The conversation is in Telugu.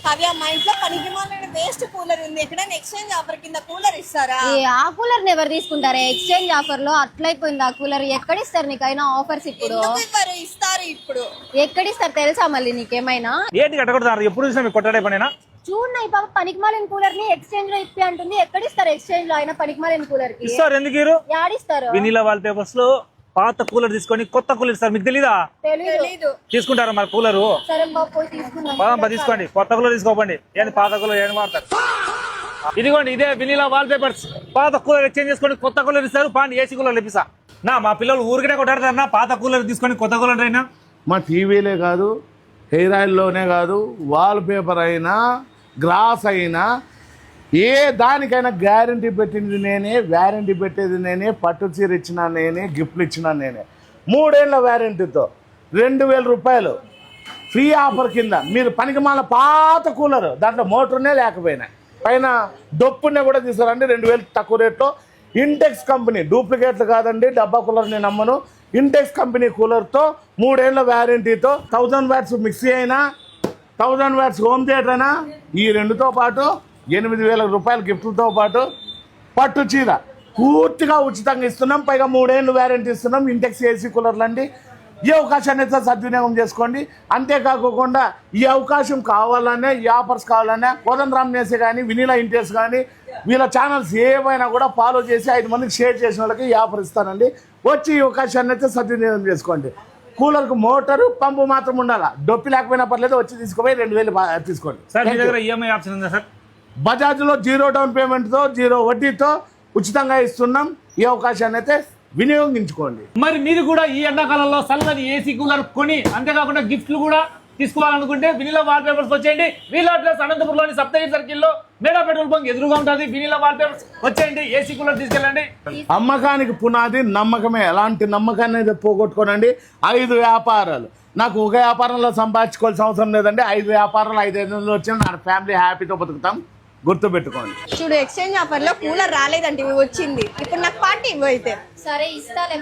కావ్య మా ఇంట్లో పనికిమాలిన వేస్ట్ కూలర్ ఉంది. ఎక్కడైనా ఎక్స్చేంజ్ ఆఫర్ కింద కూలర్ ఇస్తారా? ఆ కూలర్ ని ఎవరు తీసుకుంటారా ఎక్స్చేంజ్ ఆఫర్ లో? అట్లయిపోయింది ఆ కూలర్. ఎక్కడిస్తారు నీకైనా ఆఫర్స్? ఇప్పుడు ఇస్తారు. ఇప్పుడు ఎక్కడిస్తారు తెలుసా మళ్ళీ నీకేమైనా? ఏంటి కట్టకూడదు? ఎప్పుడు చూసినా మీకు కొట్టడే పనేనా? చూడండి ఈ పాప పనికిమాలిన కూలర్ ని ఎక్స్చేంజ్ లో ఇప్పి అంటుంది. ఎక్కడిస్తారు ఎక్స్చేంజ్ లో అయినా పనికిమాలిన కూలర్ కి? ఇస్తారు. ఎందుకు యాడిస్తారు? వెనిలా వాల్ పేపర్స్ లో పాత కూలర్ తీసుకొని కొత్త కూలర్ ఇస్తారు. మీకు తెలీదా? తెలీదు. తీసుకుంటారా మరి కూలరు? సరే బాబు తీసుకుందాం. తీసుకోండి. కొత్త కూలర్ తీసుకోకండి. ఏంది పాత కూలర్ ఏం వాడతారు? ఇదిగోండి ఇదే వెనిలా వాల్ పేపర్స్. పాత కూలర్ ఎక్స్చేంజ్ చేసుకొని కొత్త కూలర్ ఇస్తారు. పాండి ఏసీ కూలర్ ఇప్పిస్తా. మా పిల్లలు ఊరికే కొట్టారు. పాత కూలర్ తీసుకొని కొత్త కూలర్ అయినా మా టీవీలే కాదు, హెయిర్ ఆయిల్లోనే కాదు, వాల్ పేపర్ అయినా, గ్లాస్ అయినా, ఏ దానికైనా గ్యారంటీ పెట్టింది నేనే, వ్యారంటీ పెట్టేది నేనే, పట్టు చీర ఇచ్చినా నేనే, గిఫ్ట్లు ఇచ్చినా నేనే. 3 ఏళ్ల వ్యారంటీతో 2000 రూపాయలు ఫ్రీ ఆఫర్ కింద మీరు పనికిమాల పాత కూలర్, దాంట్లో మోటార్నే లేకపోయినా, పైన డొప్పునే కూడా తీసుకురండి 2000 తక్కువ రేట్లో. ఇంటెక్స్ కంపెనీ డూప్లికేట్లు కాదండి, డబ్బా కూలర్ నేను నమ్మను. ఇంటెక్స్ కంపెనీ కూలర్తో 3 ఏళ్ల వ్యారంటీతో 1000 వాట్స్ మిక్సీ అయినా, 1000 వాట్స్ హోమ్ థియేటర్ అయినా, ఈ రెండుతో పాటు 8000 రూపాయల గిఫ్ట్లతో పాటు పట్టు చీర పూర్తిగా ఉచితంగా ఇస్తున్నాం. పైగా 3 ఏళ్ళు వ్యారంటీ ఇస్తున్నాం. ఇంటెక్స్ ఏసీ కూలర్లు అండి. ఈ అవకాశాన్ని అయితే సద్వినియోగం చేసుకోండి. అంతేకాకుండా ఈ అవకాశం కావాలనే, ఈ ఆఫర్స్ కావాలనే కోదండరామ్ నేసే కానీ, వినీలా ఇంటెక్స్ కానీ, వీళ్ళ ఛానల్స్ ఏవైనా కూడా ఫాలో చేసి 5 మందికి షేర్ చేసిన వాళ్ళకి ఈ ఆఫర్ ఇస్తానండి. వచ్చి ఈ అవకాశాన్ని అయితే సద్వినియోగం చేసుకోండి. కూలర్కు మోటారు, పంపు మాత్రం ఉండాలా. డొప్పి లేకపోయినా పర్లేదు, వచ్చి తీసుకుపోయి 2000 తీసుకోండి. ఈఎంఐ ఆప్షన్ ఉందా సార్? బజాజ్లో 0 డౌన్ పేమెంట్తో 0 వడ్డీతో ఉచితంగా ఇస్తున్నాం. ఈ అవకాశాన్ని అయితే వినియోగించుకోండి. మరి మీరు కూడా ఈ ఎండాకాలంలో చల్లని ఏసీ కూలర్ కొని, అంతేకాకుండా గిఫ్ట్లు కూడా తీసుకోవాలనుకుంటే వినీలా వాల్ పేపర్స్ వచ్చేయండి. వీలా ప్లస్ అనంతపురంలోని సప్తగిరి సర్కిల్లో మేడా పెట్రోల్ బంక్ ఎదురుగా ఉంటుంది. వినీలా వాల్ పేపర్స్ వచ్చేయండి. ఏసీ కూలర్ తీసుకెళ్ళండి. అమ్మకానికి పునాది నమ్మకమే. ఎలాంటి నమ్మకాన్ని అయితే పోగొట్టుకోనండి. 5 వ్యాపారాలు, నాకు ఒక వ్యాపారంలో సంపాదించుకోవాల్సిన అవసరం లేదండి. 5 వ్యాపారాలు 5 వచ్చిన నా ఫ్యామిలీ హ్యాపీతో బతుకుతాం. గుర్తుపెట్టుకోండి. చూడు ఎక్స్చేంజ్ ఆఫర్ లో కూలర్ రాలేదంటే వచ్చింది. ఇప్పుడు నాకు పార్టీ ఇవ్వు అయితే. సరే ఇస్తాలే.